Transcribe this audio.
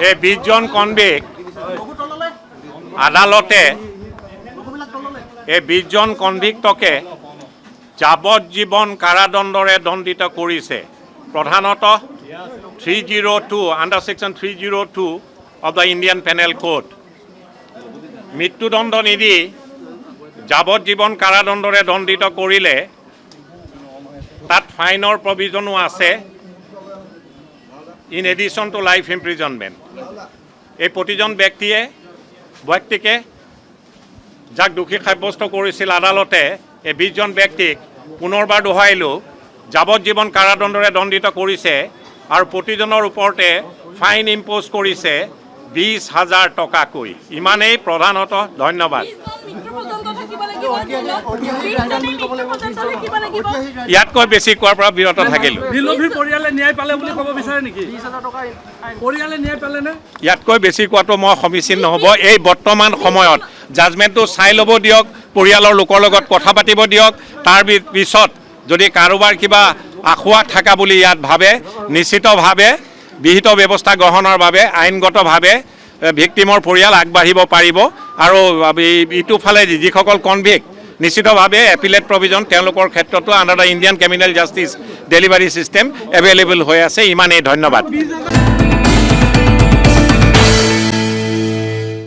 এই 20 জন কনভিক্ট আদালতে এই 20 জন কনভিক্টকে যাৱজ্জীৱন কাৰাদণ্ডৰে দণ্ডিত কৰিছে। প্ৰধানতঃ 302 under section 302 of the Indian panel code. মৃত্যুদণ্ড নিদি যাৱজ্জীৱন কাৰাদণ্ডৰে দণ্ডিত কৰিলে তাত ফাইনৰ প্ৰভিজনো আছে in addition to life imprisonment. এই প্ৰতিজন ব্যক্তিকে যাক দোষী সাব্যস্ত কৰিছিল আদালতে এই 20 জন ব্যক্তিক পুনৰবাৰ দোহাৰিলোঁ যাৱজ্জীৱন কাৰাদণ্ডৰে দণ্ডিত কৰিছে আৰু প্ৰতিজনৰ ওপৰতে ফাইন ইম্প'জ কৰিছে 20,000 টকাকৈ। ইমানেই প্ৰধানতঃ। ধন্যবাদ। ইয়াতকৈ বেছি কোৱাৰ পৰা বিৰত থাকিলোঁ। ইয়াতকৈ বেছি কোৱাটো মই সমীচীন নহ'ব। এই বৰ্তমান সময়ত জাজমেণ্টটো চাই ল'ব দিয়ক, পৰিয়ালৰ লোকৰ লগত কথা পাতিব দিয়ক। তাৰ পিছত যদি কাৰোবাৰ কিবা আখুৱা থকা বুলি ইয়াত ভাবে নিশ্চিতভাৱে বিহিত ব্যৱস্থা গ্ৰহণৰ বাবে আইনগতভাৱে ভিক্টিমৰ পৰিয়াল আগবাঢ়িব পাৰিব। আৰু ইটো ফালে যিসকল কনভিক্ট নিশ্চিতভাৱে এপিলেট প্ৰভিজন তেওঁলোকৰ ক্ষেত্ৰতো under the Indian criminal justice delivery system available হৈ আছে। ইমানেই। ধন্যবাদ।